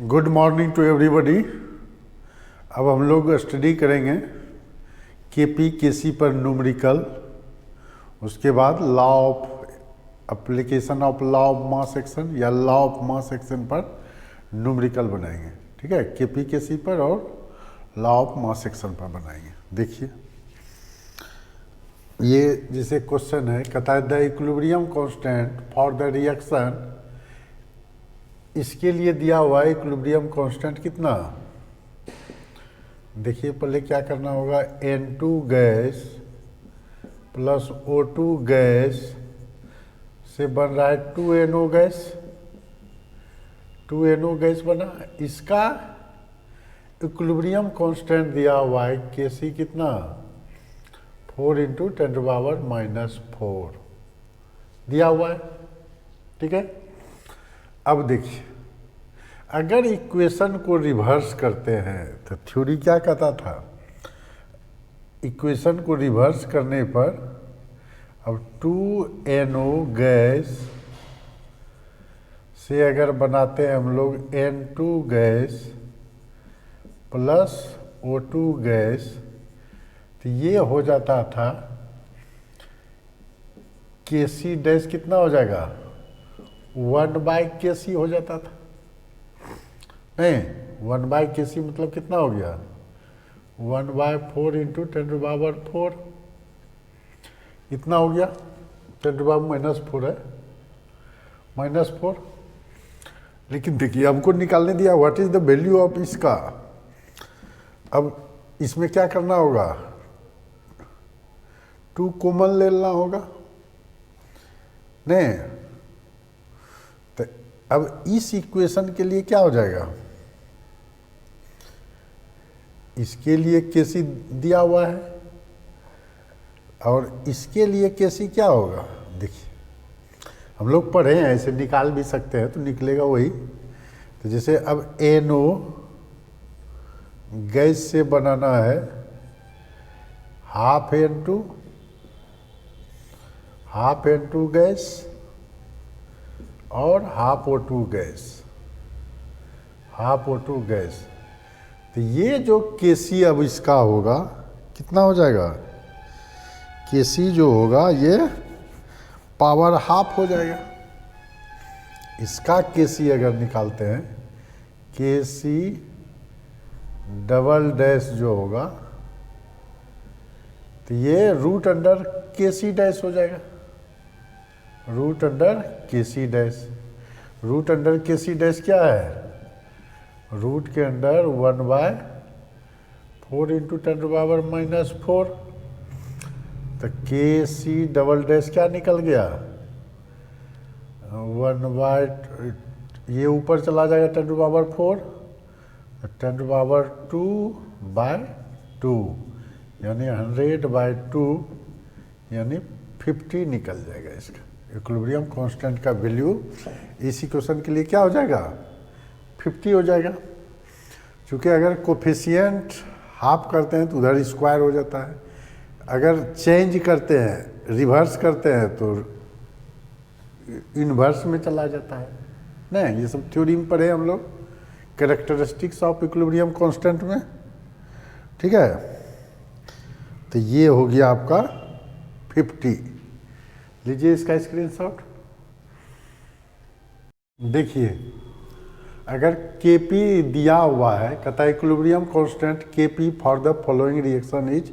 Good morning to everybody. अब हम लोग स्टडी करेंगे केपी केसी पर न्यूमेरिकल, उसके बाद law of application of law of mass action या लॉ ऑफ मास एक्शन पर न्यूमेरिकल बनाएंगे। ठीक है, केपी केसी पर और लॉ ऑफ मास एक्शन पर बनाएंगे। देखिए ये जैसे क्वेश्चन है, कहता है the equilibrium constant for the reaction, इसके लिए दिया हुआ है इक्विलिब्रियम कांस्टेंट कितना। देखिए पहले क्या करना होगा, N2 gas plus O2 gas से बन रहा है 2NO गैस, 2NO गैस बना। इसका इक्विलिब्रियम कांस्टेंट दिया हुआ है केसी कितना, 4 × 10⁻⁻4 दिया हुआ है। ठीक है, अब देखिए अगर इक्वेशन को रिवर्स करते हैं तो थ्योरी क्या कहता था, इक्वेशन को रिवर्स करने पर अब 2NO गैस से अगर बनाते हैं हम लोग N2 gas plus O2 gas, तो ये हो जाता था केसी डैश कितना हो जाएगा, 1/KC हो जाता था। नहीं, 1/KC मतलब कितना हो गया, 1/4 × 10⁻4 इतना हो गया, 10⁻⁻4 है, -4। लेकिन देखिए हमको निकालने दिया what is the value of इसका। अब इसमें क्या करना होगा, 2 कॉमन लेना होगा। नहीं तो अब इस इक्वेशन के लिए क्या हो जाएगा, इसके लिए केसी दिया हुआ है और इसके लिए केसी क्या होगा। देखिए हम लोग पढ़े हैं, ऐसे निकाल भी सकते हैं तो निकलेगा वही। तो जैसे अब NO गैस से बनाना है हाफ N2 गैस और हाफ O2 गैस, तो ये जो केसी अब इसका होगा कितना हो जाएगा, केसी जो होगा ये पावर हाफ हो जाएगा। इसका केसी अगर निकालते हैं, केसी डबल डैश जो होगा तो ये √केसी डैश हो जाएगा, √केसी डैश। √केसी डैश क्या है, रूट के अंदर 1/4 × 10⁻⁻4। तो केसी डबल डैश क्या निकल गया, 1/, ये ऊपर चला जाएगा 10⁻4, 10⁻2/2 यानी 100/2 यानी 50 निकल जाएगा इसका। इक्विलिब्रियम कांस्टेंट का वैल्यू इस इक्वेशन के लिए क्या हो जाएगा, 50 हो जाएगा। क्योंकि अगर कोफिशिएंट हाफ करते हैं तो उधर स्क्वायर हो जाता है, अगर चेंज करते हैं रिवर्स करते हैं तो इन्वर्स में चला जाता है। नहीं, ये सब थ्योरी में पढ़े हम लोग, कैरेक्टरिस्टिक्स ऑफ इक्विलिब्रियम कांस्टेंट में। ठीक है, तो ये हो गया आपका 50। लीजिए इसका स्क्रीनशॉट। देखिए अगर Kp दिया हुआ है, कहता है equilibrium constant Kp for the following reaction is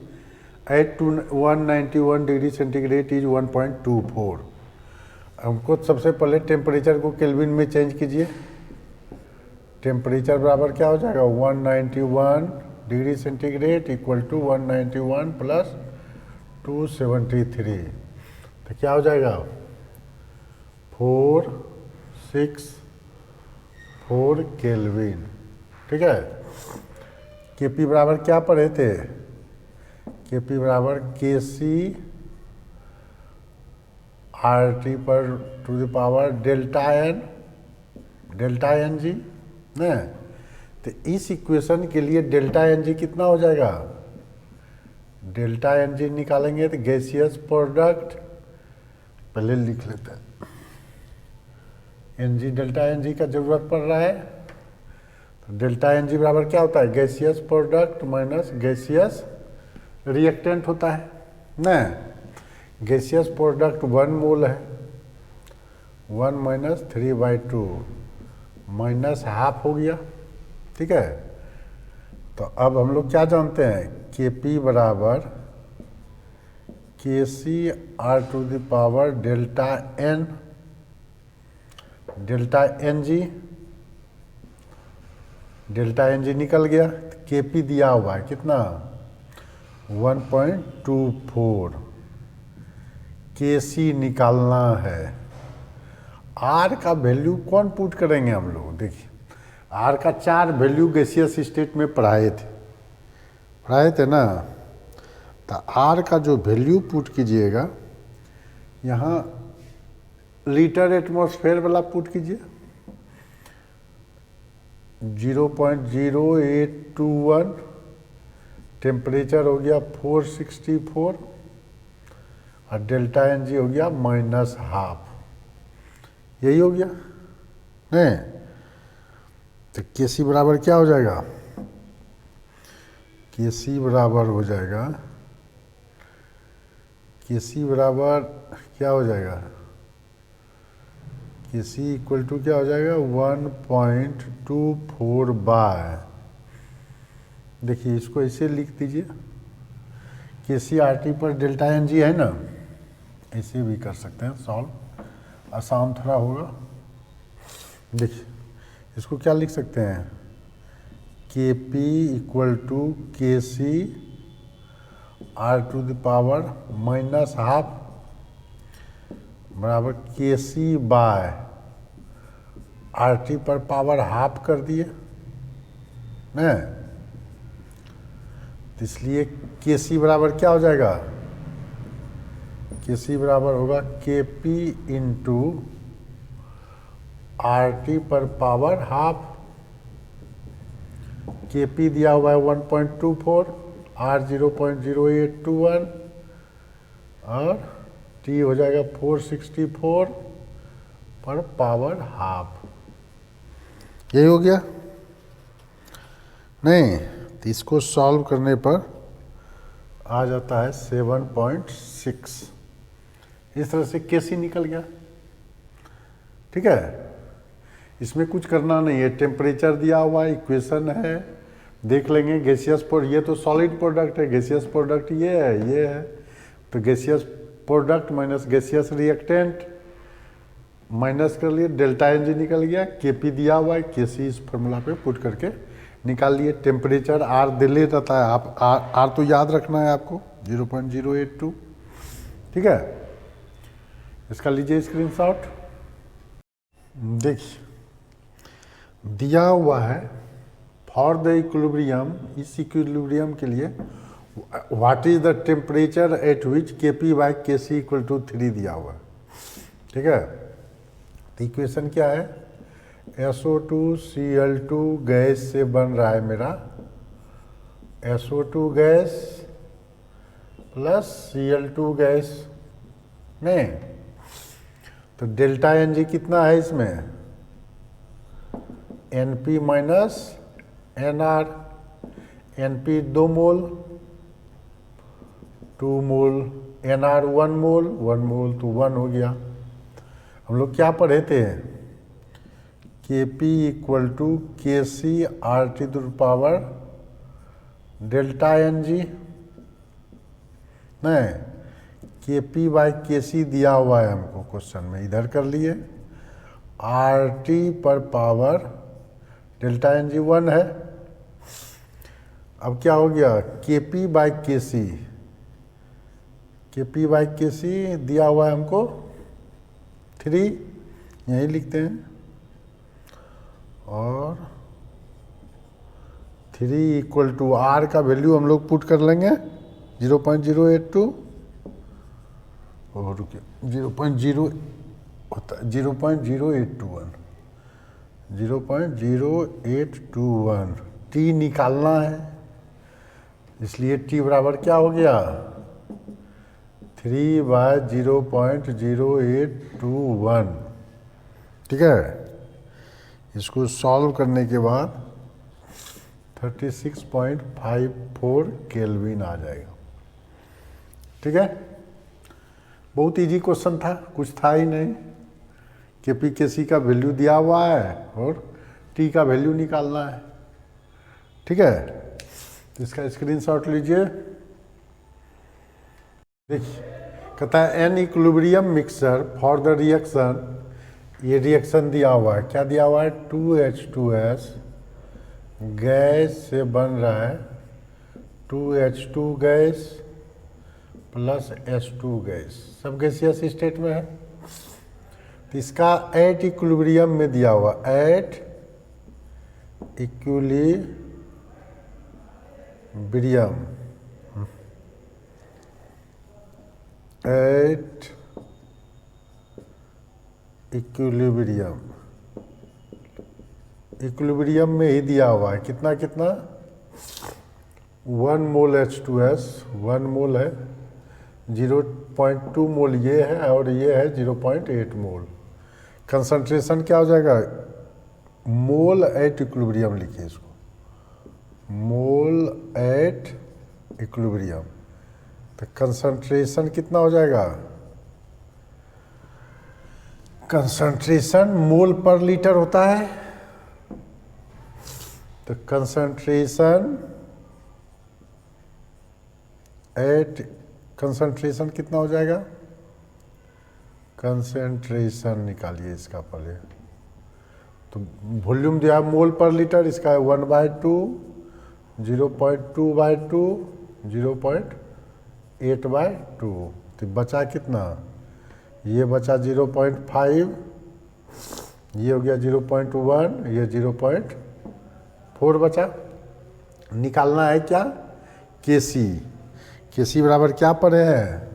at 191 degree centigrade is 1.24। हमको सबसे पहले टेम्परेचर को केल्विन में चेंज कीजिए। टेम्परेचर बराबर क्या हो जाएगा, 191 degree centigrade equal to 191 plus 273, तो क्या हो जाएगा 464 केल्विन। ठीक है, Kp बराबर क्या पढ़े थे, Kp बराबर KC RT पर to the power delta N G. न तो इस इक्वेशन के लिए डेल्टा एन जी कितना हो जाएगा, डेल्टा एन जी निकालेंगे तो गैसियस प्रोडक्ट पहले लिख लेते हैं, N G delta N G का जरूरत पड़ रहा है डेल्टा एन जी बराबर क्या होता है, gaseous product minus gaseous reactant होता है ना। गैसियस प्रोडक्ट 1 मोल है, 1 माइनस 3/2 माइनस हाफ हो गया, ठीक है। तो अब हम लोग क्या जानते हैं, के पी बराबर K C R to the power delta N G, delta N G निकल गया। के पी दिया हुआ है कितना, 1.24, के सी निकालना है। आर का वैल्यू कौन पुट करेंगे हम लोग, देखिए आर का 4 वैल्यू गैसियस स्टेट में पढ़ाए थे ना। तो आर का जो वैल्यू पुट कीजिएगा, यहाँ लीटर एटमॉस्फेयर वाला पुट कीजिए, 0.0821, टेम्परेचर हो गया 464 और डेल्टा एन जी हो गया -12, यही हो गया नहीं। तो के सी बराबर क्या हो जाएगा, के सी बराबर हो जाएगा, के सी बराबर क्या हो जाएगा, के सी इक्वल टू क्या हो जाएगा 1.24 बाय, देखिए इसको ऐसे लिख दीजिए, के सी आर टी पर डेल्टा एन जी है ना, ऐसे भी कर सकते हैं सॉल्व, आसान थोड़ा होगा। देखिए इसको क्या लिख सकते हैं, के P equal to K C R to the power -12 बराबर K C by R T पर पावर हाफ कर दिए ना। तो इसलिए के सी बराबर क्या हो जाएगा, के सी बराबर होगा के पी इंटू आर टी पर पावर हाफ। के पी दिया हुआ है 1.24, आर 0.0821 और टी हो जाएगा 464 पर पावर हाफ, यही हो गया नहीं। तो इसको सॉल्व करने पर आ जाता है 7.6, इस तरह से के सी निकल गया, ठीक है। इसमें कुछ करना नहीं है, टेम्परेचर दिया हुआ है, इक्वेशन है, देख लेंगे गैसियस ये तो सॉलिड प्रोडक्ट है, गैसियस प्रोडक्ट ये है, तो gaseous product minus gaseous reactant minus कर लिए, डेल्टा एन जी निकल गया, के पी दिया हुआ है, के सी इस फॉर्मूला पे पुट करके निकाल लिए। टेम्परेचर आर दिले रहता है, आप आर तो याद रखना है आपको 0.082, ठीक है। इसका लीजिए स्क्रीनशॉट, देखिए दिया हुआ है फॉर द इक्विलिब्रियम, इस इक्विलिब्रियम के लिए what is the temperature at विच के पी बाई के सी इक्वल टू 3 दिया हुआ है, ठीक है। तो इक्वेशन क्या है, SO2Cl2 गैस से बन रहा है मेरा, SO2 gas plus Cl2 gas में, तो डेल्टा एन जी कितना है इसमें, NP माइनस NR, NP 2 मोल, 2 मोल, NR 1 मोल, 1 मोल तो 1 हो गया। हम लोग क्या पढ़े थे, के P equal to K C R T to the power delta N G, नहीं के पी बाई के सी दिया हुआ है हमको क्वेश्चन में, इधर कर लिए, आर टी पर पावर डेल्टा एन जी 1 है। अब क्या हो गया, के पी बाई के सी, के पी बाई के सी दिया हुआ है हमको 3, यही लिखते हैं, और 3 इक्वल टू आर का वैल्यू हम लोग पुट कर लेंगे 0.082, और रुकिए 0.0821 टी निकालना है, इसलिए टी बराबर क्या हो गया 3/0.0821, ठीक है। इसको सॉल्व करने के बाद 36.54 केल्विन आ जाएगा। ठीक है, बहुत इजी क्वेश्चन था, कुछ था ही नहीं। के पी के सी का वैल्यू दिया हुआ है और टी का वैल्यू निकालना है। ठीक है, तो इसका स्क्रीनशॉट लीजिए। देखिए, कहता है an equilibrium mixture for the reaction, ये रिएक्शन दिया हुआ है, क्या दिया हुआ है, 2H2S गैस से बन रहा है 2H2 gas plus H2 gas, सब गैसियस स्टेट में है। तो इसका एट इक्विलिब्रियम में दिया हुआ, eight equilibrium, at equilibrium, equilibrium में ही दिया हुआ है, कितना कितना, 1 मोल H2S, 1 मोल है, 0.2 मोल ये है और ये है 0.8 मोल। कंसंट्रेशन क्या हो जाएगा, मोल एट इक्विलिब्रियम लिखिए इसको, मोल एट इक्विलिब्रियम। तो कंसंट्रेशन कितना हो जाएगा, कंसंट्रेशन मोल पर लीटर होता है, तो कंसंट्रेशन एट, कंसंट्रेशन कितना हो जाएगा, कंसंट्रेशन निकालिए इसका पहले। तो वॉल्यूम दिया मोल पर लीटर, इसका है 1/2, 0.2/2, 0.8/2। तो बचा कितना, ये बचा 0.5, ये हो गया 0.1, ये 0.4 बचा। निकालना है क्या, केसी, केसी बराबर क्या पढ़े हैं,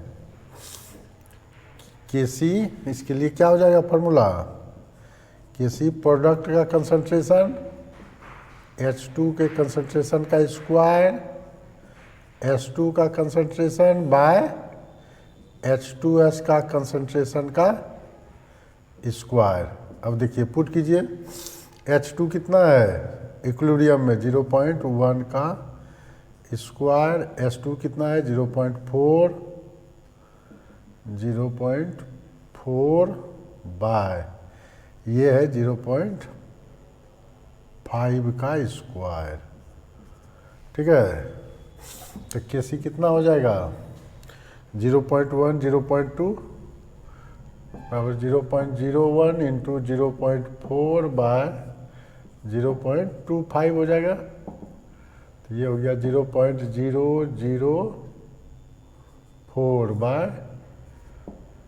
केसी, इसके लिए क्या हो जाएगा फॉर्मूला, केसी प्रोडक्ट का कंसंट्रेशन, H2 के कंसंट्रेशन का स्क्वायर, H2 का कंसंट्रेशन बाय H2S का कंसंट्रेशन का स्क्वायर। अब देखिए पुट कीजिए, H2 कितना है इक्विलिब्रियम में, 0.1 का स्क्वायर, H2 कितना है 0.4, 0.4 बाय ये है 0.5 का स्क्वायर। ठीक है, तो केसी कितना हो जाएगा, 0.1, 0.2 बराबर 0.01 इंटू 0.4 बाय 0.25 हो जाएगा। तो ये हो गया 0.004 बाय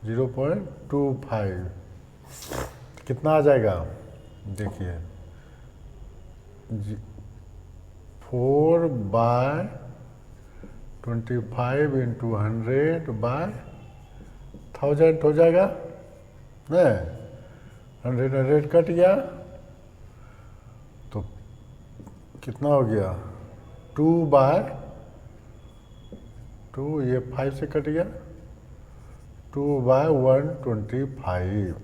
0.25, कितना आ जाएगा, देखिए 4 बाय 25 इंटू 100 बाय 1000 हो जाएगा, नहीं 100 कट गया, तो कितना हो गया 2 बाय 2, ये 5 से कट गया, 2 बाय 125,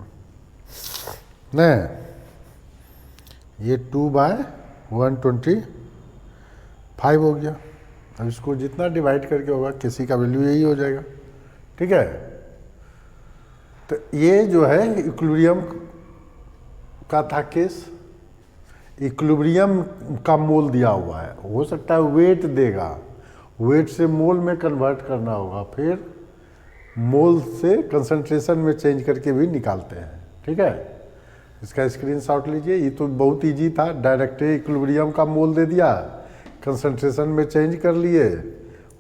नहीं ये 2 बाय 125 हो गया। अब इसको जितना डिवाइड करके होगा किसी का वैल्यू यही हो जाएगा। ठीक है, तो ये जो है इक्विलिब्रियम का था केस, इक्विलिब्रियम का मोल दिया हुआ है, हो सकता है वेट देगा, वेट से मोल में कन्वर्ट करना होगा, फिर मोल से कंसंट्रेशन में चेंज करके भी निकालते हैं। ठीक है, इसका स्क्रीनशॉट लीजिए, ये तो बहुत इजी था, डायरेक्ट इक्विलिब्रियम का मोल दे दिया, कंसंट्रेशन में चेंज कर लिए,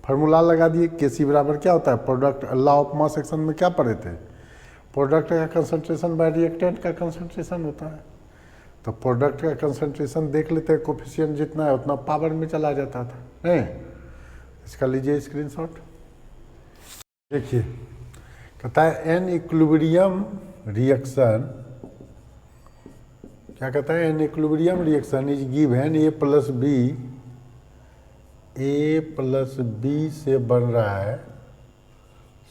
फार्मूला लगा दिए, केसी बराबर क्या होता है, product, law of mass section में क्या पढ़े थे, प्रोडक्ट का कंसंट्रेशन बाय रिएक्टेंट का कंसंट्रेशन होता है। तो प्रोडक्ट का कंसंट्रेशन देख लेते हैं, कोफिशिएंट जितना है उतना पावर में चला जाता था, नहीं। इसका लीजिए स्क्रीनशॉट, देखिए कहता है एन इक्विलिब्रियम रिएक्शन, क्या कहता है, an equilibrium reaction is given A plus B से बन रहा है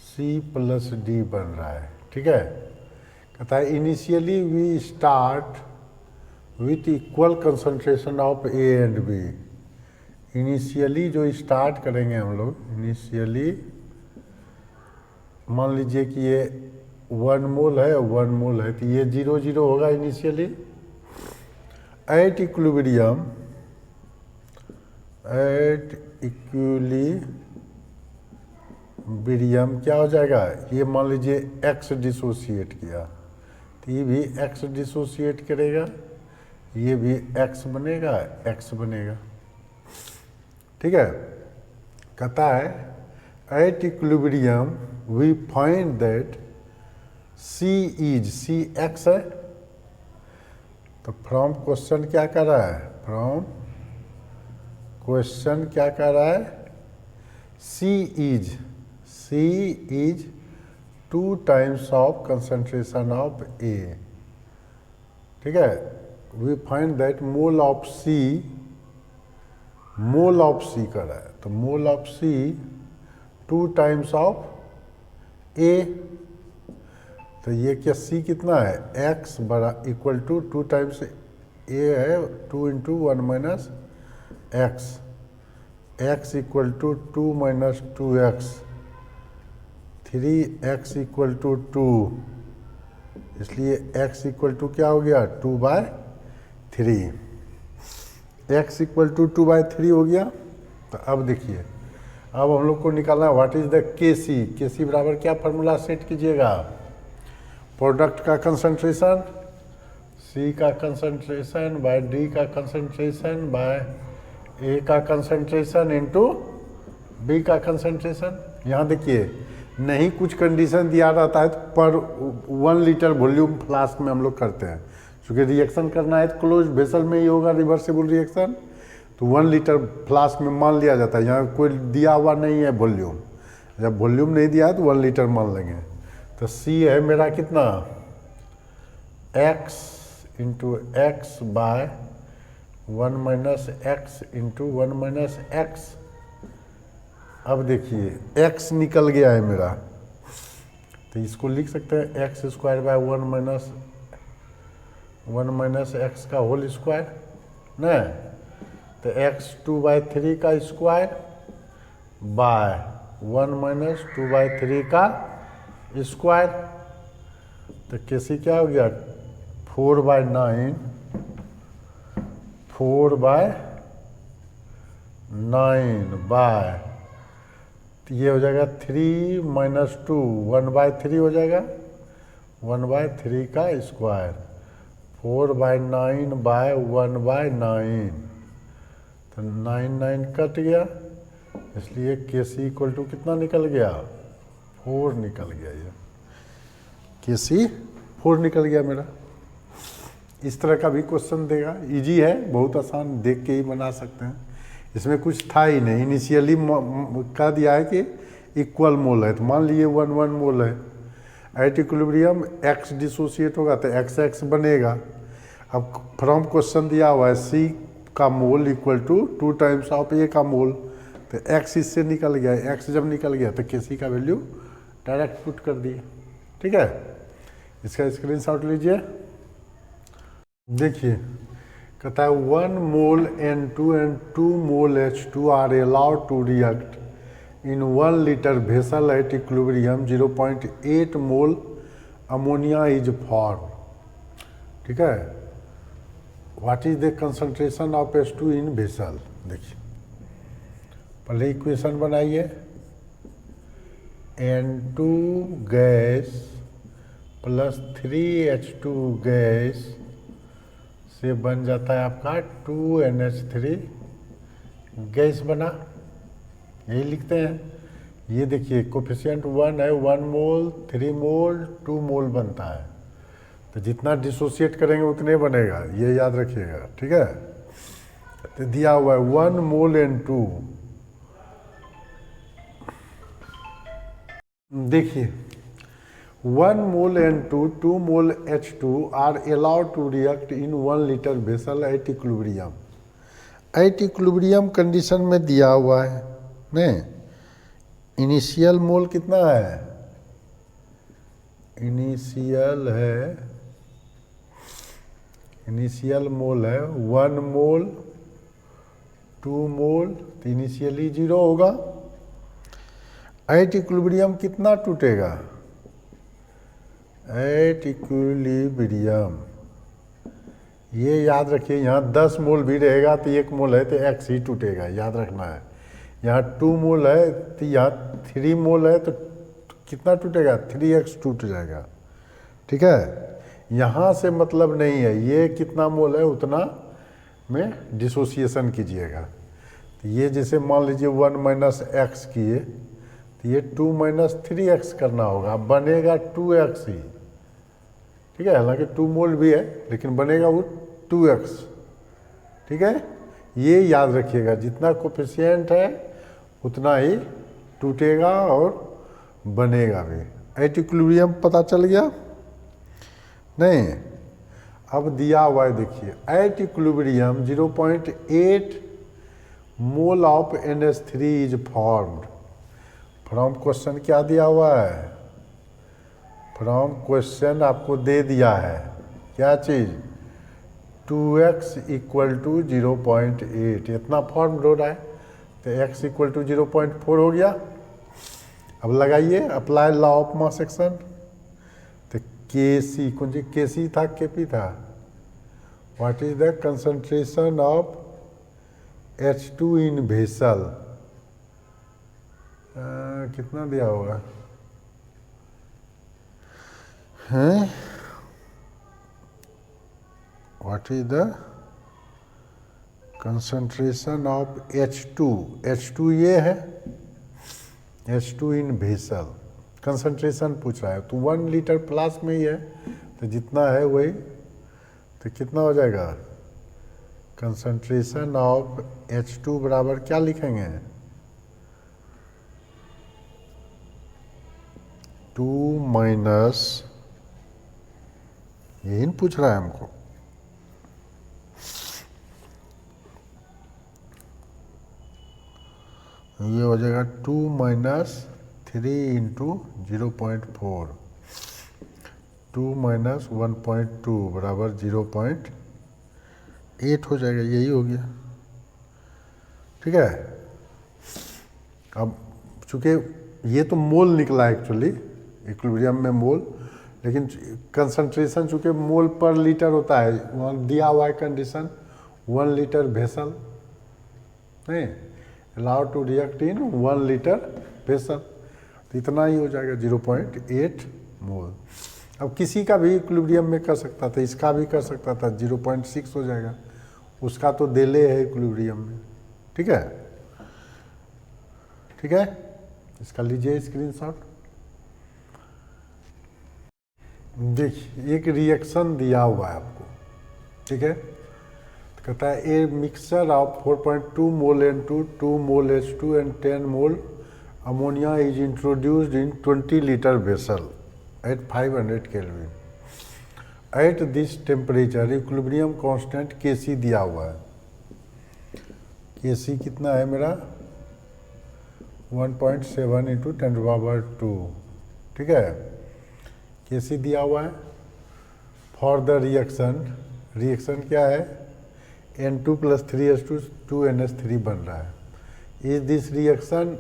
सी प्लस डी बन रहा है। ठीक है, कहता है initially we start with equal concentration of A and B, initially जो स्टार्ट करेंगे हम लोग, इनिशियली मान लीजिए कि ये 1 मोल है, 1 मोल है, तो ये 0 0 होगा इनिशियली। एट इक्विलिब्रियम क्या हो जाएगा, ये मान लीजिए x डिसोसिएट किया, तो ये भी x डिसोसिएट करेगा, ये भी x बनेगा, x बनेगा। ठीक है, कहता है at equilibrium we find that C x है, तो फ्रॉम क्वेश्चन क्या कर रहा है, फ्रॉम क्वेश्चन क्या कर रहा है, C is 2 times of concentration of A। ठीक है, we find that mole of C कर रहा है, तो mole of C 2 times of A, तो ये क्या C कितना है, x बड़ा इक्वल टू 2 टाइम्स A है, 2 into 1 minus X, x equal to 2 minus 2x, 3x equal to 2, इसलिए x इक्वल टू क्या हो गया, 2/3, x इक्वल टू 2/3 हो गया। तो अब देखिए, अब हम लोग को निकालना है व्हाट इज द के सी बराबर क्या फार्मूला सेट कीजिएगा, प्रोडक्ट का कंसंट्रेशन, C का कंसंट्रेशन बाय D का कंसंट्रेशन बाय A का कंसंट्रेशन इंटू B का कंसंट्रेशन। यहाँ देखिए, नहीं कुछ कंडीशन दिया रहता है तो पर 1 लीटर वॉल्यूम फ्लास्क में हम लोग करते हैं, क्योंकि रिएक्शन करना है तो क्लोज वेसल में ही होगा रिवर्सिबल रिएक्शन, तो 1 लीटर फ्लास्क में मान लिया जाता है। यहाँ कोई दिया हुआ नहीं है वॉल्यूम, जब वॉल्यूम नहीं दिया है तो 1 लीटर मान लेंगे। तो C है मेरा कितना, x into X by 1 minus X into 1 minus X. अब देखिए x निकल गया है मेरा, तो इसको लिख सकते हैं x square by 1 minus x का होल स्क्वायर न, तो x 2/3 का स्क्वायर बाय 1 माइनस 2/3 का स्क्वायर, तो कैसे क्या हो गया 4/9 बाय, तो ये हो जाएगा 3 माइनस 2 1/3 हो जाएगा, 1/3 का स्क्वायर, 4/9 बाय 1/9, तो 9 कट गया, इसलिए के सी इक्वल टू कितना निकल गया, 4 निकल गया, ये के सी 4 निकल गया मेरा। इस तरह का भी क्वेश्चन देगा, इजी है, बहुत आसान, देख के ही बना सकते हैं, इसमें कुछ था ही नहीं। इनिशियली कह दिया है कि इक्वल मोल है, तो मान लीजिए 1 मोल है, एट इक्विलिब्रियम x डिसोसिएट होगा तो x बनेगा। अब फ्रॉम क्वेश्चन दिया हुआ है C का mole equal to 2 times of A का मोल, तो x इससे निकल गया, x जब निकल गया तो Kc का वैल्यू डायरेक्ट पुट कर दिए। ठीक है, इसका स्क्रीनशॉट लीजिए। देखिए कहता है 1 mole N2 and 2 mole H2 are allowed to react in 1 litre vessel at equilibrium 0.8 mole ammonia is form. ठीक है, what is the concentration of H2 in vessel. देखिए पहले इक्वेशन बनाइए, N2 gas plus 3H2 gas से बन जाता है आपका 2NH3 गैस बना, यही लिखते हैं। ये देखिए कोफिशिएंट 1 है, 1 मोल 3 मोल 2 मोल बनता है, तो जितना डिसोसिएट करेंगे उतने बनेगा, ये याद रखिएगा। ठीक है, तो दिया हुआ है 1 मोल N2, देखिए 1 mole N2 2 mole H2 are allowed to react in 1 litre vessel at equilibrium. At equilibrium condition में दिया हुआ है नहीं, इनिशियल मोल कितना है, इनिशियल मोल है 1 मोल 2 मोल तो इनिशियली 0 होगा। एट इक्विलिब्रियम कितना टूटेगा? एट इक्विलिब्रियम ये याद रखिए, यहाँ 10 मोल भी रहेगा तो 1 मोल है तो x ही टूटेगा, याद रखना है। यहाँ 2 मोल है तो यहाँ 3 मोल है तो कितना टूटेगा? 3x टूट जाएगा। ठीक है, यहाँ से मतलब नहीं है, ये कितना मोल है उतना में डिसोसिएशन कीजिएगा। तो ये जैसे मान लीजिए 1 माइनस एक्स किए तो ये 2 माइनस 3x करना होगा, बनेगा 2x ही। ठीक है, हालांकि 2 मोल भी है लेकिन बनेगा वो 2x। ठीक है, ये याद रखिएगा, जितना कोफिशिएंट है उतना ही टूटेगा और बनेगा भी। एट इक्विलिब्रियम पता चल गया? नहीं, अब दिया हुआ है देखिए, eight equilibrium 0.8 mole of NH3 is formed from question. क्या दिया हुआ है? फ्रॉम क्वेश्चन आपको दे दिया है क्या चीज़? 2x इक्वल टू 0.8 इतना फॉर्म हो रहा है, तो x इक्वल टू 0.4 हो गया। अब लगाइए apply law of mass action. तो Kc कौन सी Kc था Kp था? What is the concentration of H2 in vessel? कितना दिया होगा? हैं, what is the concentration of H2? H2 ये है, H2 इन वेसल कंसंट्रेशन पूछ रहा है, तो 1 लीटर प्लस में ही है तो जितना है वही, तो कितना हो जाएगा? कंसंट्रेशन ऑफ H2 बराबर क्या लिखेंगे? 2 माइनस, यही पूछ रहा है हमको, ये हो जाएगा 2 माइनस 3 इंटू 0.4, 2 माइनस 1.2 बराबर 0.8 हो जाएगा, यही हो गया। ठीक है, अब चूँकि ये तो मोल निकला एक्चुअली इक्विलिब्रियम में मोल, लेकिन कंसंट्रेशन चूँकि मोल पर लीटर होता है, वहाँ दिया हुआ है कंडीशन 1 लीटर वेसल, नहीं allow to react in 1 litre vessel, तो इतना ही हो जाएगा 0.8 मोल। अब किसी का भी इक्विलिब्रियम में कर सकता था, इसका भी कर सकता था, 0.6 हो जाएगा, उसका तो देले है इक्विलिब्रियम में। ठीक है, ठीक है, इसका लीजिए स्क्रीनशॉट। देखिए एक रिएक्शन दिया हुआ है आपको, ठीक है, तो कहता है a mixture of 4.2 mole N2, 2 mole H2 and 10 mole ammonia is introduced in 20 litre vessel eight 500 kelvin. At this temperature equilibrium constant Kc दिया हुआ है। Kc कितना है मेरा? 1.7 इंटू 10⁻²। ठीक है, Kc दिया हुआ है। फॉर द रिएक्शन क्या है? N2 प्लस 3H2 2NH3 बन रहा है। Is this reaction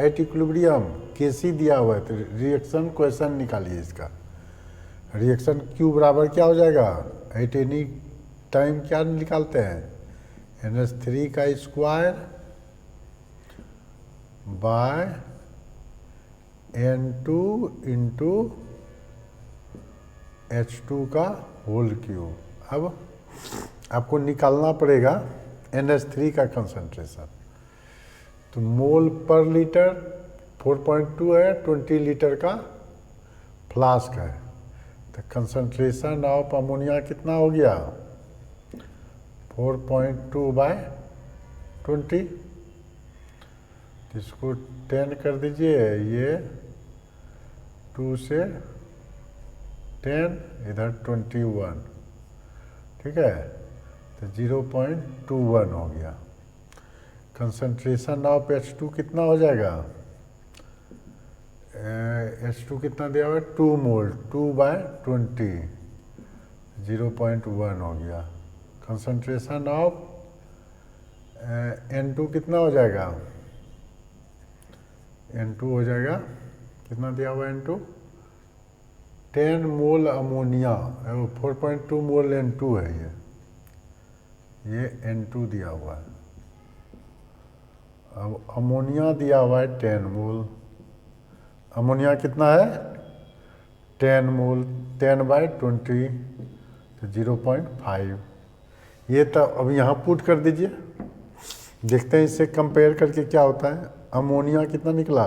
at equilibrium? Kc दिया हुआ है, तो रिएक्शन क्वेश्चन निकालिए इसका। रिएक्शन Q बराबर क्या हो जाएगा? एट एनी टाइम क्या निकालते हैं? NH3 का square by N2 into H2 का होल क्यूब। अब आपको निकालना पड़ेगा NH3 का कंसंट्रेशन, तो मोल पर लीटर 4.2 है, 20 लीटर का फ्लास्क है, तो कंसंट्रेशन ऑफ अमोनिया कितना हो गया? 4.2 बाय 20, इसको 10 कर दीजिए, ये 2 से 10 इधर 21, ठीक है, तो 0.21 हो गया। कंसंट्रेशन ऑफ H2 कितना हो जाएगा? H2 कितना दिया हुआ है? 2 मोल, 2 बाय 20, 0.1 हो गया। कंसंट्रेशन ऑफ N2 कितना हो जाएगा, N2 हो जाएगा कितना दिया हुआ है N2, 10 मोल अमोनिया, 4.2 मोल N2 है ये N2 दिया हुआ है। अब अमोनिया दिया हुआ है 10 मोल, अमोनिया कितना है 10 मोल, 10/20 तो 0.5। ये तो अब यहाँ पुट कर दीजिए, देखते हैं इससे कंपेयर करके क्या होता है। अमोनिया कितना निकला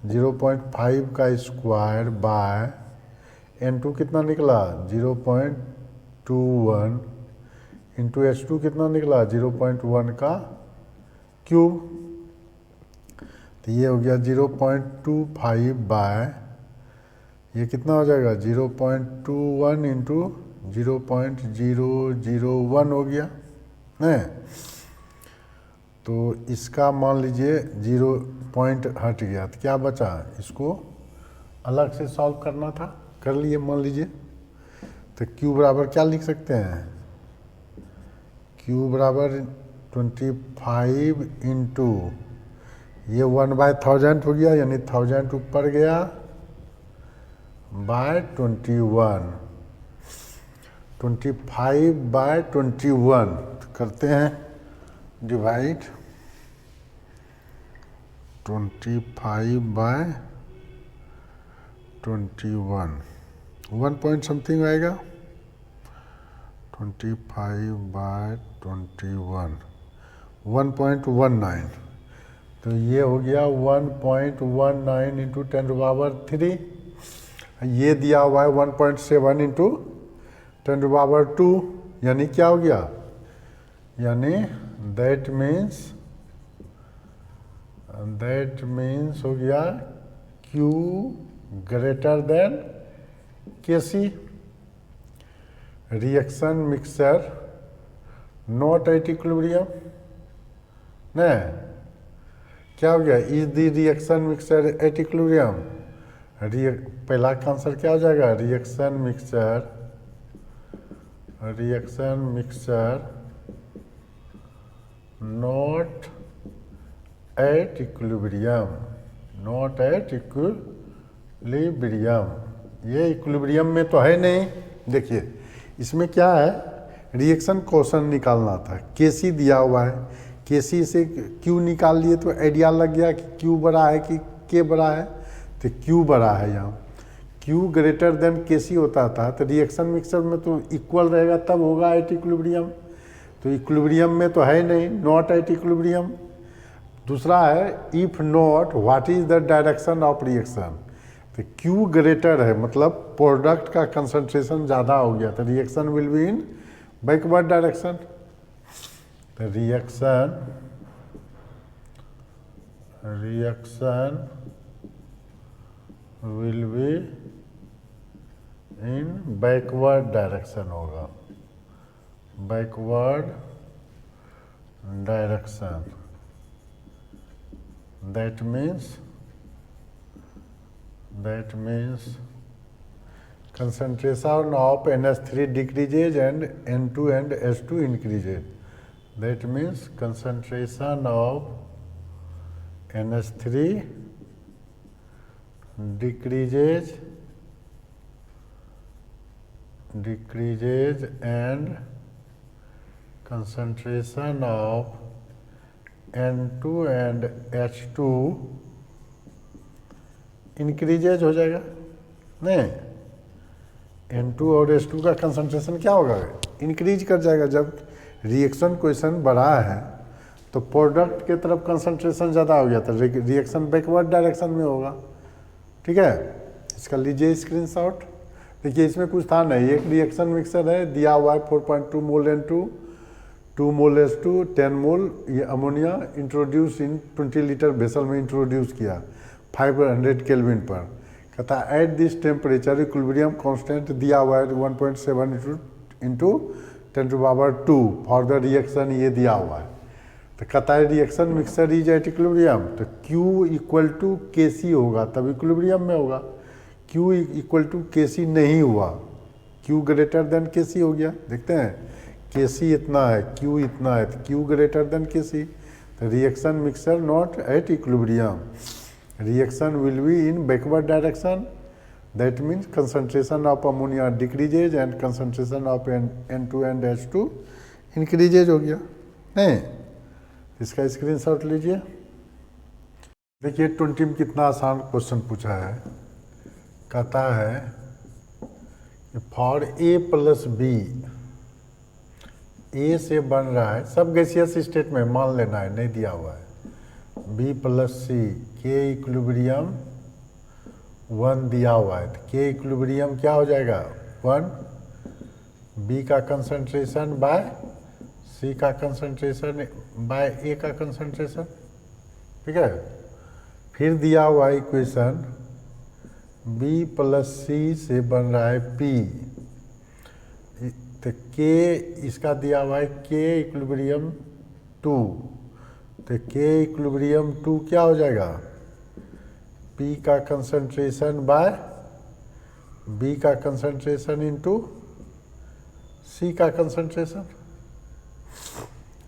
0.5 का स्क्वायर बाय N2 कितना निकला 0.21 इंटू H2 कितना निकला 0.1 का क्यूब, तो ये हो गया 0.25 बाय ये कितना हो जाएगा 0.21 इंटू 0.001 हो गया नहीं। तो इसका मान लीजिए 0 पॉइंट हट गया, तो क्या बचा, इसको अलग से सॉल्व करना था, कर लिए मान लीजिए। तो Q बराबर क्या लिख सकते हैं, Q बराबर 25 इंटू ये 1/1000 हो गया, यानी 1000 ऊपर गया बाय 21, 25/21 करते हैं डिवाइड 25/21, 1 पॉइंट समथिंग आएगा, 25/21 1.19, तो ये हो गया 1.19 इंटू 10⁻³ ये दिया हुआ है 1.7 इंटू 10⁻², यानी क्या हो गया, यानी दैट मीन्स हो गया Q greater than Kc, reaction mixture not at equilibrium, नहीं क्या हो गया, is the reaction mixture at equilibrium, पहला का आंसर क्या हो जाएगा, reaction mixture not at equilibrium, ये इक्विलिब्रियम में तो है नहीं। देखिए इसमें क्या है, रिएक्शन क्वेश्चन निकालना था, Kc दिया हुआ है, Kc से Q निकाल लिए तो आइडिया लग गया कि Q बड़ा है कि K बड़ा है, तो Q बड़ा है, यहाँ Q ग्रेटर देन Kc होता था, तो रिएक्शन मिक्सचर में तो इक्वल रहेगा तब होगा एट इक्विलिब्रियम, तो इक्विलिब्रियम में तो है नहीं, नॉट एट इक्विलिब्रियम। दूसरा है if not what is the direction of reaction, तो Q ग्रेटर है मतलब प्रोडक्ट का कंसंट्रेशन ज़्यादा हो गया, तो reaction will be in backward direction, तो reaction will be in backward direction होगा, backward direction, that means concentration of NH3 decreases and N2 and H2 increases, that means concentration of NH3 decreases and concentration of N2 and H2 increases हो जाएगा, नहीं N2 और H2 का concentration क्या होगा, increase कर जाएगा। जब रिएक्शन क्वेश्चन बड़ा है तो प्रोडक्ट के तरफ कंसंट्रेशन ज़्यादा हो गया, तो रिएक्शन बैकवर्ड डायरेक्शन में होगा, ठीक है। इसका लीजिए स्क्रीनशॉट, देखिए इसमें कुछ था नहीं, एक रिएक्शन मिक्सर है दिया हुआ है 4.2 मोल N2, 2 मोल H2, 10 मोल ये अमोनिया इंट्रोड्यूस इन 20 लीटर वेसल में इंट्रोड्यूस किया 500 केल्विन पर, कहता है at this temperature equilibrium constant दिया हुआ है 1.7 इंटू 10⁻² फॉर द रिएक्शन, ये दिया हुआ है, तो कहता है reaction mixer is at equilibrium, तो Q इक्वल टू Kc होगा तब इक्विलिब्रियम में होगा, Q इक्वल टू Kc नहीं हुआ, Q ग्रेटर देन Kc हो गया। देखते हैं Kc इतना है, Q इतना है, तो Q ग्रेटर देन Kc, तो reaction mixer not at equilibrium, reaction will be in backward direction. That means concentration of ammonia decreases and concentration of N2 and H2 increases हो गया नहीं। इसका स्क्रीनशॉट लीजिए। देखिए 20 में कितना आसान क्वेश्चन पूछा है। कहता है फॉर A प्लस बी, ए से बन रहा है, सब गैसियस स्टेट में मान लेना है, नहीं दिया हुआ है, बी प्लस सी, के इक्विलिब्रियम 1 दिया हुआ है, तो के इक्विलिब्रियम क्या हो जाएगा 1, बी का कंसंट्रेशन बाय सी का कंसंट्रेशन बाय ए का कंसंट्रेशन, ठीक है। फिर दिया हुआ इक्वेशन बी प्लस सी से बन रहा है पी, तो के इसका दिया हुआ है के इक्विलिब्रियम 2, तो के इक्विलिब्रियम 2 क्या हो जाएगा, पी का कंसंट्रेशन बाय बी का कंसंट्रेशन इनटू सी का कंसंट्रेशन।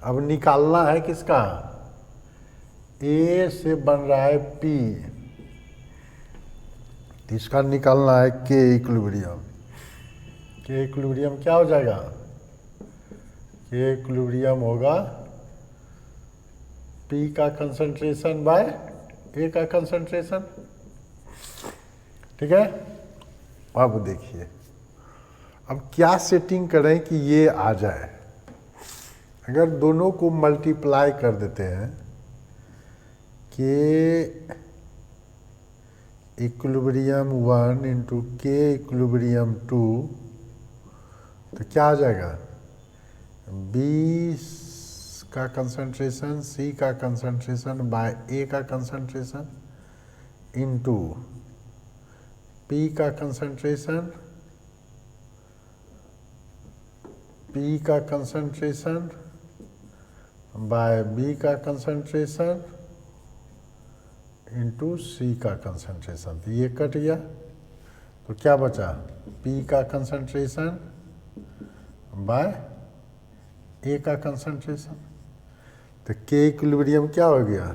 अब निकालना है किसका, ए से बन रहा है पी, इसका निकालना है के इक्विलिब्रियम। के इक्विलिब्रियम क्या हो जाएगा, के इक्विलिब्रियम होगा पी का कंसंट्रेशन बाय ए का कंसंट्रेशन, ठीक है। अब देखिए अब क्या सेटिंग करें कि ये आ जाए। अगर दोनों को मल्टीप्लाई कर देते हैं के इक्विलिब्रियम 1 इंटू के इक्विलिब्रियम 2, तो क्या आ जाएगा, बी का कंसंट्रेशन सी का कंसंट्रेशन बाय ए का कंसंट्रेशन इनटू पी का कंसंट्रेशन, पी का कंसंट्रेशन बाय बी का कंसंट्रेशन इनटू सी का कंसंट्रेशन। तो ये कट गया, तो क्या बचा, पी का कंसंट्रेशन बाय ए का कंसंट्रेशन। तो के इक्विलिब्रियम क्या हो गया,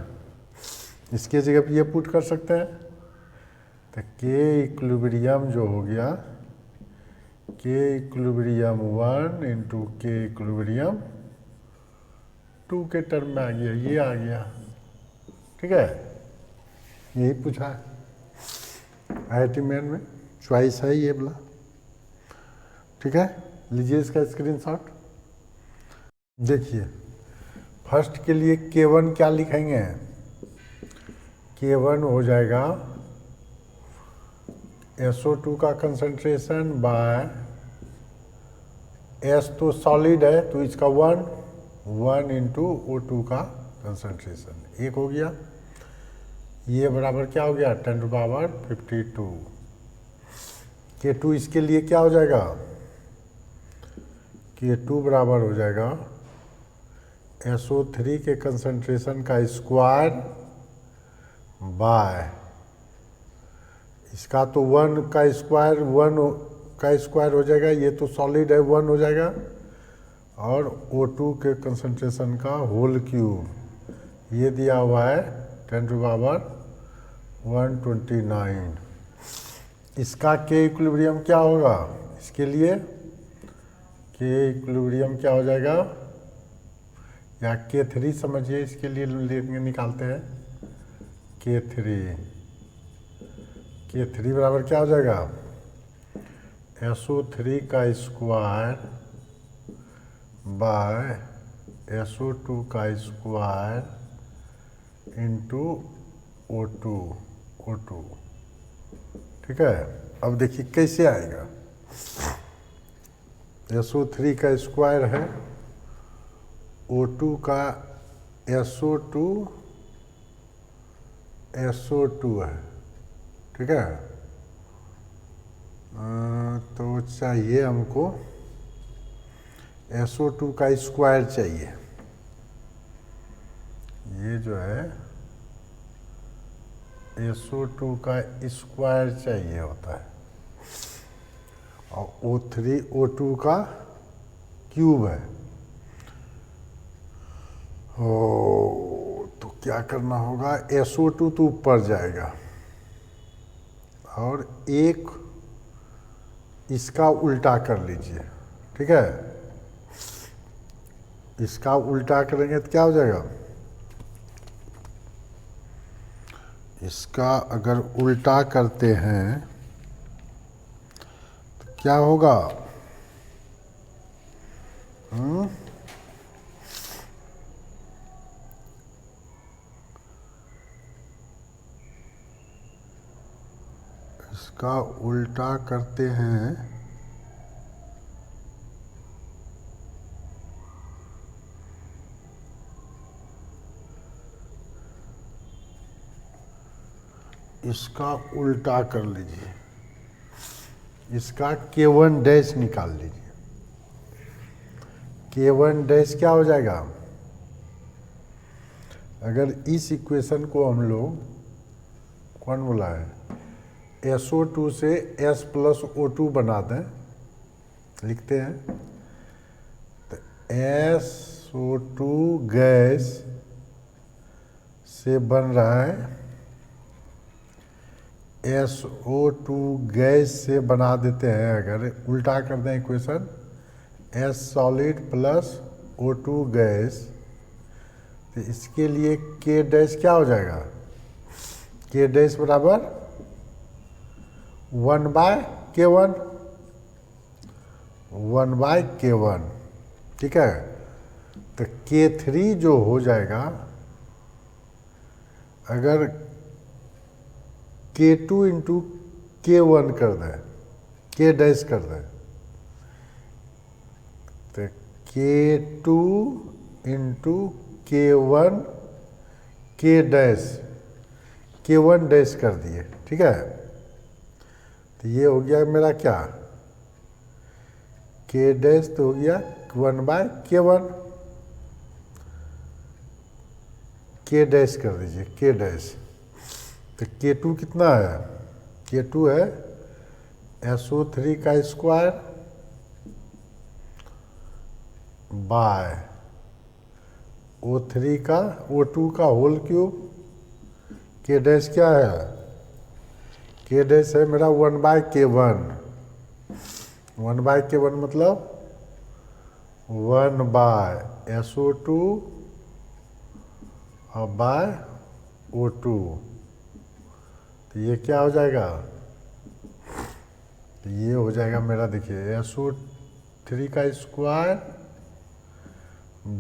इसके जगह पे ये पुट कर सकते हैं, तो के इक्विलिब्रियम जो हो गया, के इक्विलिब्रियम 1 इंटू के इक्विलिब्रियम 2 के टर्म में आ गया, ये आ गया, ठीक है। यही पूछा है IIT मेन में, चॉइस है ये वाला, ठीक है। लीजिए इसका स्क्रीनशॉट। देखिए फर्स्ट के लिए K1 क्या लिखेंगे, K1 हो जाएगा SO2 का कंसंट्रेशन बाय S तो सॉलिड है तो इसका 1 इंटू O2 का कंसंट्रेशन, एक हो गया। ये बराबर क्या हो गया 10 टू पावर 52। K2 इसके लिए क्या हो जाएगा, K2 बराबर हो जाएगा SO3 के कंसंट्रेशन का स्क्वायर बाय इसका तो 1 का स्क्वायर, 1 का स्क्वायर हो जाएगा, ये तो सॉलिड है 1 हो जाएगा, और O2 के कंसंट्रेशन का होल क्यूब, ये दिया हुआ है 10 टू पावर 129। इसका के इक्विलिब्रियम क्या होगा, इसके लिए के इक्विलिब्रियम क्या हो जाएगा, या K3 समझिए, इसके लिए निकालते हैं K3 बराबर क्या हो जाएगा, SO3 का स्क्वायर बाय SO2 का स्क्वायर इंटू O2, ठीक है। अब देखिए कैसे आएगा, SO3 का स्क्वायर है, O2 का SO2 है, ठीक है। तो चाहिए हमको SO2 का स्क्वायर चाहिए, ये जो है SO2 का स्क्वायर चाहिए होता है, और O2 का क्यूब है, तो क्या करना होगा, SO2 तो ऊपर जाएगा और एक इसका उल्टा कर लीजिए, ठीक है। इसका उल्टा करेंगे तो क्या हो जाएगा, इसका अगर उल्टा करते हैं तो क्या होगा, इसका उल्टा करते हैं इसका उल्टा कर लीजिए, इसका K1 डैश निकाल लीजिए। K1 डैश क्या हो जाएगा, अगर इस इक्वेशन को हम लोग कौन बोला है, SO2 से S प्लस O2 बना दें, लिखते हैं तो SO2 गैस से बन रहा है SO2 गैस से बना देते हैं, अगर उल्टा कर दें equation, S solid plus O2 gas, तो इसके लिए K डैश क्या हो जाएगा, K डैश बराबर 1/K1, 1/K1, ठीक है। तो K3 जो हो जाएगा, अगर K2 इंटू K1 कर दें, K डैश कर दें, तो K2 into K1 K dash, K1 dash कर दिए, ठीक है। तो ये हो गया मेरा क्या, K डैश तो हो गया 1/K1, K डैश कर दीजिए, K डैश। तो K2 कितना है, K2 है SO3 का स्क्वायर बाय O3 का O2 का होल क्यूब। K डैश क्या है, K डैश है मेरा 1/K1, 1/K1 मतलब 1/SO2 और बाय O2। तो ये क्या हो जाएगा, तो ये हो जाएगा मेरा, देखिए SO3 का स्क्वायर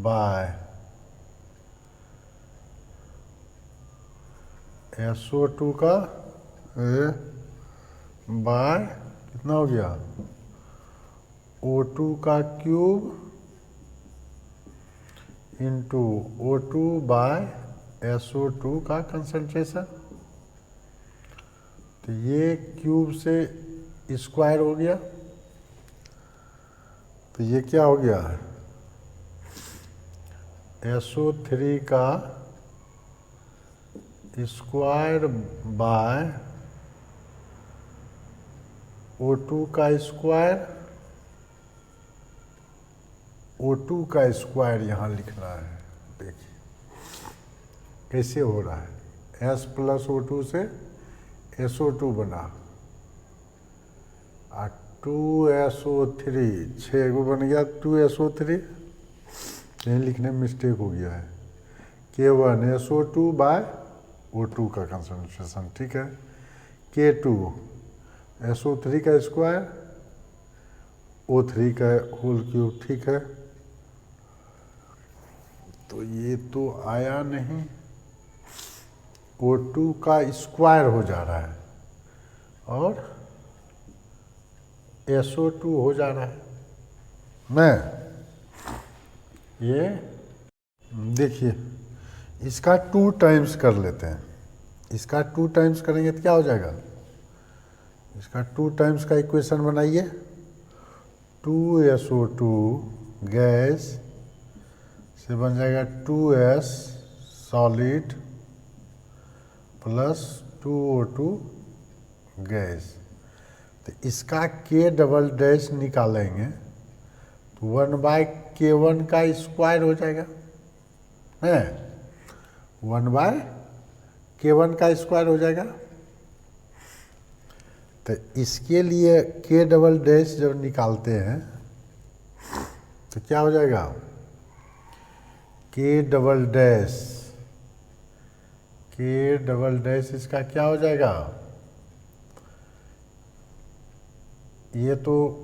बाय SO2 का बाय कितना हो गया, O2 का cube into O2 bye SO2 का कंसंट्रेशन। तो ये क्यूब से स्क्वायर हो गया, तो ये क्या हो गया, SO3 का स्क्वायर बाय O2 का स्क्वायर, O2 का स्क्वायर यहाँ लिखना है। देखिए कैसे हो रहा है, S प्लस O2 से SO2 बना, 2SO3, 6 को बन गया 2SO3, यहीं लिखने में मिस्टेक हो गया है। K1 SO2 बाय O2 का कंसंट्रेशन, ठीक है। K2 SO3 का स्क्वायर O3 का होल क्यूब, ठीक है। तो ये तो आया नहीं, O2 का स्क्वायर हो जा रहा है और SO2 हो जा रहा है। मैं ये देखिए इसका 2 टाइम्स कर लेते हैं, इसका 2 टाइम्स करेंगे तो क्या हो जाएगा, इसका 2 टाइम्स का इक्वेशन बनाइए, 2SO2 गैस से बन जाएगा 2S solid plus 2O2 gas. तो इसका K डबल डैश निकालेंगे तो 1/K1 का स्क्वायर हो जाएगा, है 1/K1 का स्क्वायर हो जाएगा। तो इसके लिए K डबल डैश जब निकालते हैं तो क्या हो जाएगा, K डबल डैश इसका क्या हो जाएगा, ये तो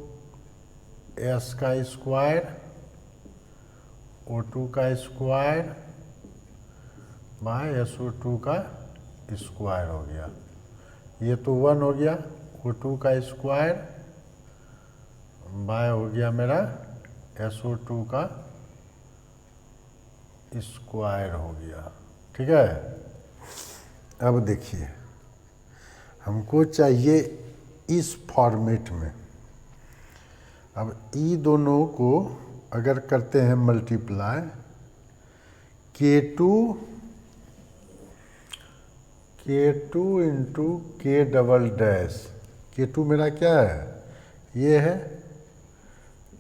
S का स्क्वायर O2 का स्क्वायर बाय SO2 का स्क्वायर हो गया। ये तो 1 हो गया, O2 का स्क्वायर बाय हो गया मेरा SO2 का स्क्वायर हो गया। ठीक है, अब देखिए हमको चाहिए इस फॉर्मेट में। अब ई दोनों को अगर करते हैं multiply, K2 into K double dash, K2 मेरा क्या है, ये है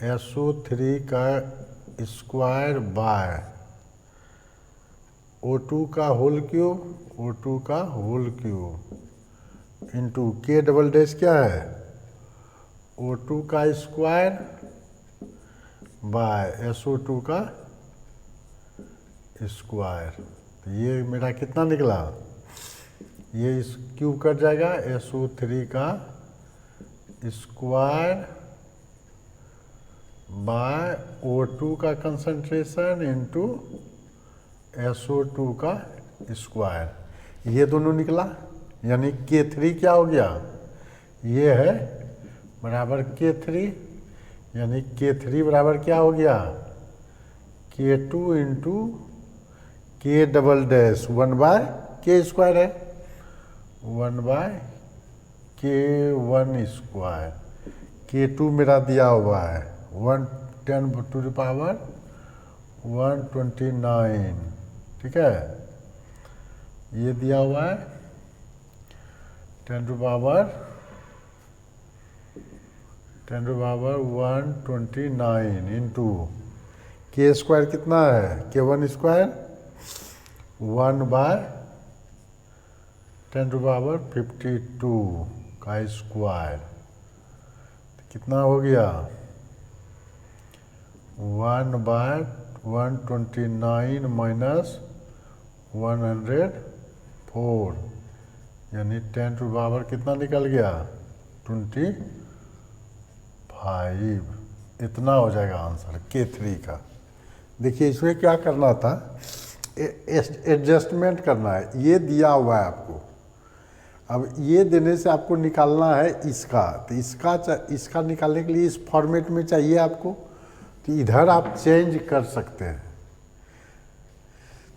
SO3 का स्क्वायर बाय O2 का whole cube into K double dash क्या है, O2 का स्क्वायर बाय SO2 का स्क्वायर। तो ये मेरा कितना निकला, ये इस क्यूब कट जाएगा, SO3 का स्क्वायर बाय O2 का कंसंट्रेशन इंटू SO2 का स्क्वायर। ये दोनों निकला, यानी K3 क्या हो गया, ये है बराबर K3, यानी K3 बराबर क्या हो गया, K2 into K double dash 1/K square है, 1/K1 स्क्वायर। K2 मेरा दिया हुआ है 110 टू द पावर 129, ठीक है, ये दिया हुआ है 10 to power 129 into K square कितना है, K1 स्क्वायर 1/10 टू पावर 52 का स्क्वायर, कितना हो गया 1/129 माइनस 104, यानी 10 टू पावर कितना निकल गया 25। इतना हो जाएगा आंसर K3 का। देखिए इसमें क्या करना था, एडजस्टमेंट करना है, ये दिया हुआ है आपको। अब ये देने से आपको निकालना है इसका, तो इसका निकालने के लिए इस फॉर्मेट में चाहिए आपको, तो इधर आप चेंज कर सकते हैं।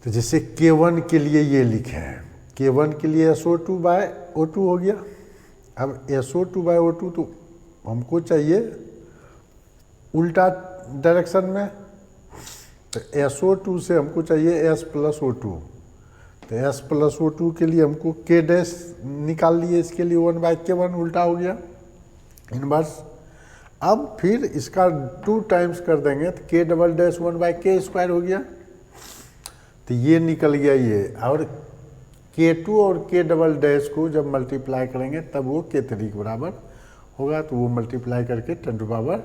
तो जैसे K1 के लिए ये लिखे हैं, K1 के लिए SO2/O2 हो गया। अब SO2/O2 तो हमको चाहिए उल्टा डायरेक्शन में, तो SO2 से हमको चाहिए S प्लस O2, तो S प्लस O2 के लिए हमको K डैश निकाल लिए, इसके लिए 1/K1 उल्टा हो गया इनवर्स। अब फिर इसका 2 टाइम्स कर देंगे तो K double dash 1/K square हो गया, तो ये निकल गया ये। और K2 और K डबल डैश को जब मल्टीप्लाई करेंगे तब वो K3 के बराबर होगा, तो वो मल्टीप्लाई करके 10 टू पावर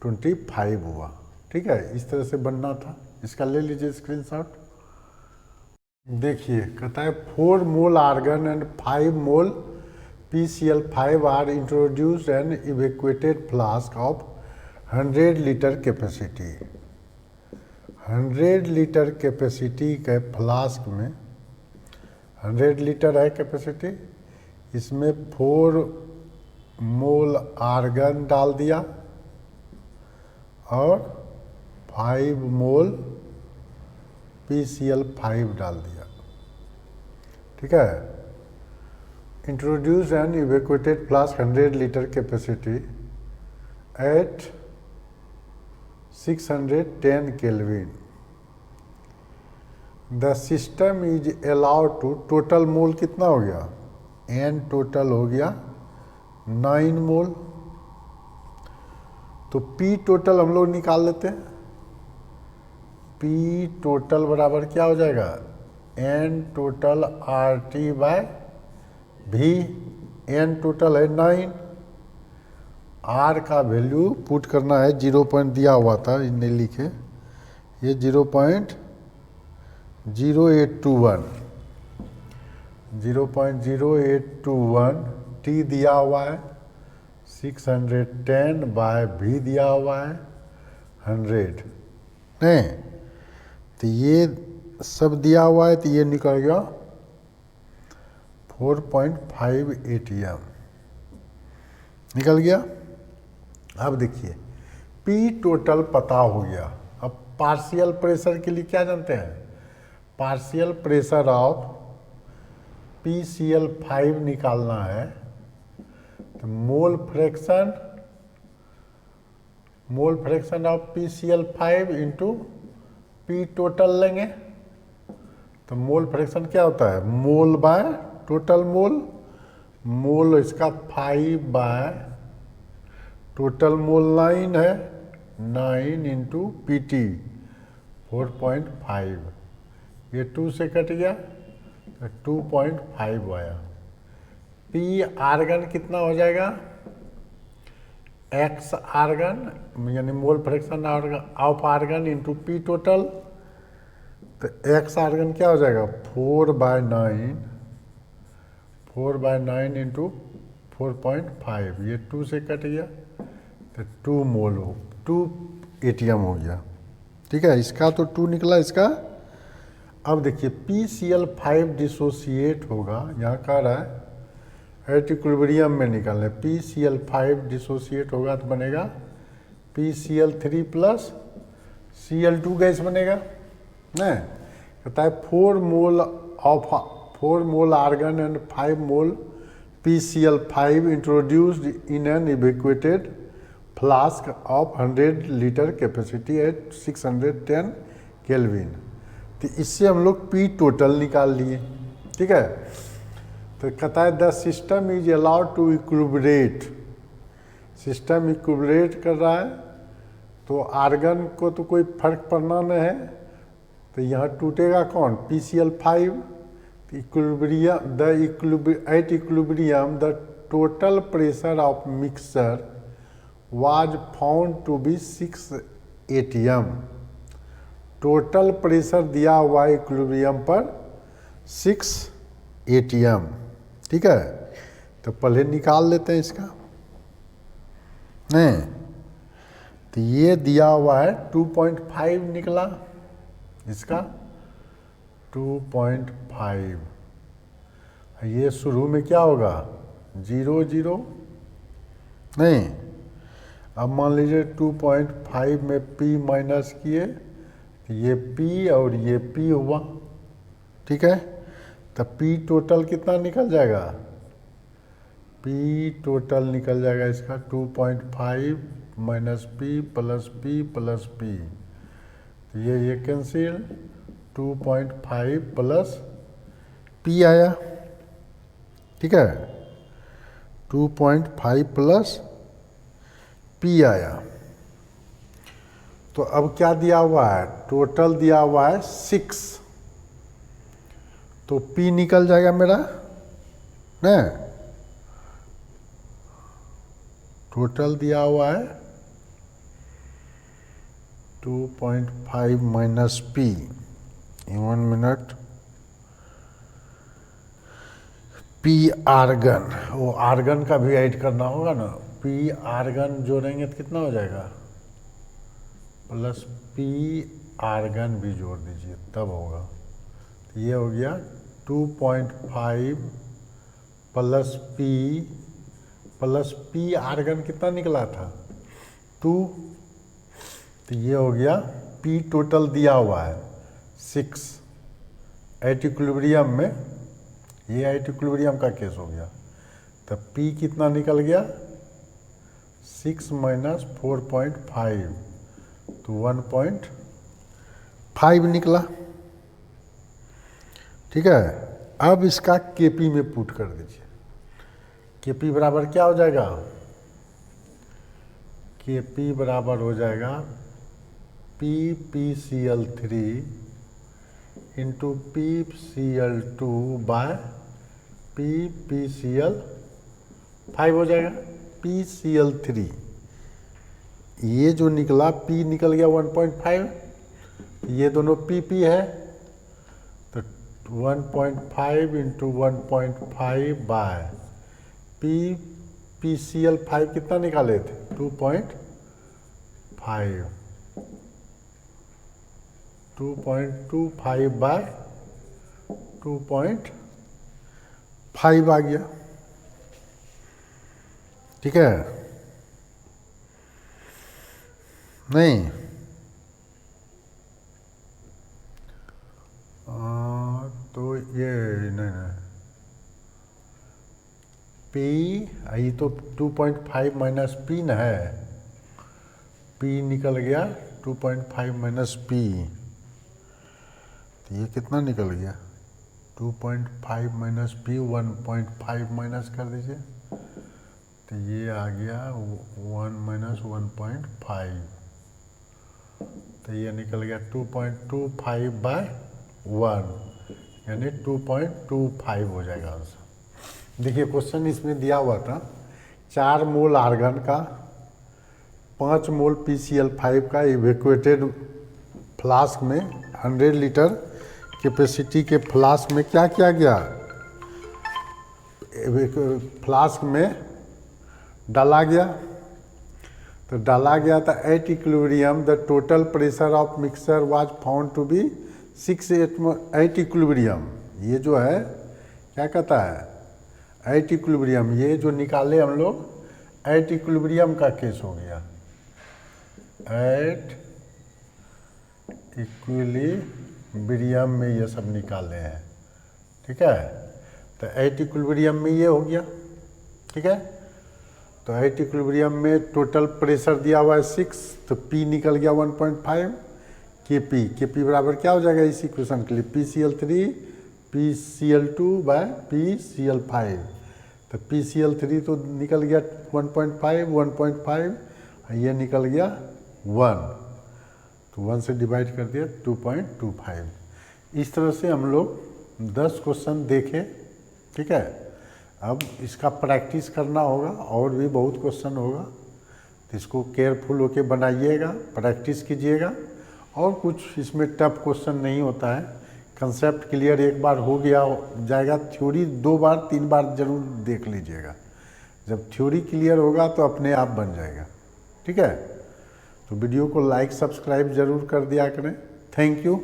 25 हुआ। ठीक है, इस तरह से बनना था। इसका ले लीजिए स्क्रीनशॉट। देखिए कहता है 4 mole argon and 5 mole PCl5 are introduced and evacuated flask of 100 litre capacity. 100 litre capacity के फ्लास्क में 100 लीटर है कैपेसिटी, इसमें 4 मोल आर्गन डाल दिया और 5 मोल PCl5 डाल दिया। ठीक है, introduce an evacuated flask 100 litre capacity at 610 kelvin. The system is allowed to, total mole कितना हो गया, एन टोटल हो गया 9 मोल। तो P टोटल हम लोग निकाल लेते हैं, पी टोटल बराबर क्या हो जाएगा, N total R T by V. N total है 9, आर का वैल्यू पुट करना है, 0 पॉइंट दिया हुआ था इन्हें लिखे, ये 0.0821, 0.0821, टी दिया हुआ है 610 बाय भी दिया हुआ है 100, नहीं तो ये सब दिया हुआ है, तो ये निकल गया 4.5 ATM निकल गया। अब देखिए पी टोटल पता हो गया। अब पार्शियल प्रेशर के लिए क्या जानते हैं, पार्शियल प्रेशर ऑफ PCl5 निकालना है, तो मोल fraction of PCl5 into P total लेंगे, तो मोल फ्रैक्शन क्या होता है, मोल बाय टोटल मोल, मोल इसका 5 बाय टोटल मोल 9 है, 9 इंटू पी टी 4.5, ये 2 से कट गया तो 2.5 आया। पी आर्गन कितना हो जाएगा, एक्स आर्गन यानी mole fraction of argon into P total, तो एक्स आर्गन क्या हो जाएगा 4/9, 4/9 इंटू 4.5, ये 2 से कट गया तो 2 मोल 2 ATM हो गया। ठीक है, इसका तो 2 निकला इसका। अब देखिए PCl5 डिसोसिएट होगा, यहाँ कह रहा है एट इक्विलिब्रियम में निकालने, PCl5 डिसोसिएट होगा तो बनेगा PCl3 प्लस Cl2 गैस बनेगा, नहीं कहता है 4 mole argon and 5 mole PCl5 introduced in an evacuated flask of 100 litre capacity at 610 kelvin. तो इससे हम लोग पी टोटल निकाल लिए। ठीक है, तो कहता है the system is allowed to equilibrate, system equilibrate कर रहा है तो आर्गन को तो कोई फर्क पड़ना नहीं है, तो यहाँ टूटेगा कौन, PCl5। Equilibrium at equilibrium the total pressure of mixture was found to be 6 ATM। Total pressure दिया हुआ है इक्विलिब्रियम पर 6 ATM। ठीक है, तो पहले निकाल लेते हैं इसका, नहीं तो ये दिया हुआ है 2.5 निकला, इसका 2.5, ये शुरू में क्या होगा 0 0, नहीं अब मान लीजिए 2.5 में P माइनस किए, ये P और ये P हुआ। ठीक है, तो P टोटल कितना निकल जाएगा, P टोटल निकल जाएगा इसका 2.5 minus P plus P plus P, तो ये कैंसिल, 2.5 प्लस P आया। ठीक है, 2.5 प्लस P आया। तो अब क्या दिया हुआ है, टोटल दिया हुआ है 6, तो P निकल जाएगा मेरा, ना टोटल दिया हुआ है 2.5 minus P, 1 minute, P argon, वो आर्गन का भी ऐड करना होगा ना, P आर्गन जोड़ेंगे तो कितना हो जाएगा, प्लस P आर्गन भी जोड़ दीजिए तब होगा, तो ये हो गया 2.5 प्लस P आर्गन कितना निकला था 2, तो ये हो गया P टोटल दिया हुआ है 6 एट इक्विलिब्रियम में, ये एट इक्विलिब्रियम का केस हो गया, तो P कितना निकल गया 6 माइनस 4.5, तो 1.5 निकला। ठीक है, अब इसका KP में पुट कर दीजिए, KP बराबर क्या हो जाएगा, KP बराबर हो जाएगा PPCl3 into PCl2 bye PPCl5 हो जाएगा। PCl3 ये जो निकला P निकल गया 1.5, ये दोनों PP है तो 1.5 इंटू 1.5 बाय PCl5 कितना निकाले थे 2.5 बाय 2.5 आ गया। ठीक है नहीं तो ये नहीं P ये तो 2.5 माइनस P न है, P निकल गया 2.5 माइनस P, तो ये कितना निकल गया 2.5 माइनस P 1.5 माइनस कर दीजिए तो ये आ गया 1 माइनस 1.5, तो ये निकल गया 2.25 बाय 1 यानी 2.25 हो जाएगा आंसर। देखिए क्वेश्चन इसमें दिया हुआ था 4 मोल आर्गन का 5 मोल PCl5 का इवेक्यूएटेड फ्लास्क में 100 लीटर कैपेसिटी के फ्लास्क में क्या किया गया, फ्लास्क में डाला गया, तो डाला गया था at equilibrium the total pressure of mixture was found to be 8 equilibrium. ये जो है क्या कहता है 8 इक्विलिब्रियम, ये जो निकाले हम लोग 8 इक्विलिब्रियम का केस हो गया, 8 इक्विलिब्रियम में ये सब निकाले हैं। ठीक है तो 8 इक्विलिब्रियम में ये हो गया। ठीक है तो 8 इक्विलिब्रियम में टोटल प्रेशर दिया हुआ है 6, तो P निकल गया 1.5 Kp बराबर क्या हो जाएगा इस इक्वेशन के लिए PCl3 PCl2 बाय PCl5, तो PCl3 तो निकल गया 1.5 ये निकल गया 1, तो 1 से डिवाइड कर दिया 2.25। इस तरह से हम लोग 10 क्वेश्चन देखे। ठीक है अब इसका प्रैक्टिस करना होगा और भी बहुत क्वेश्चन होगा, तो इसको केयरफुल होके बनाइएगा, प्रैक्टिस कीजिएगा, और कुछ इसमें टफ क्वेश्चन नहीं होता है। कंसेप्ट क्लियर एक बार हो गया जाएगा, थ्योरी 2 बार 3 बार जरूर देख लीजिएगा, जब थ्योरी क्लियर होगा तो अपने आप बन जाएगा। ठीक है तो वीडियो को लाइक सब्सक्राइब जरूर कर दिया करें। Thank you.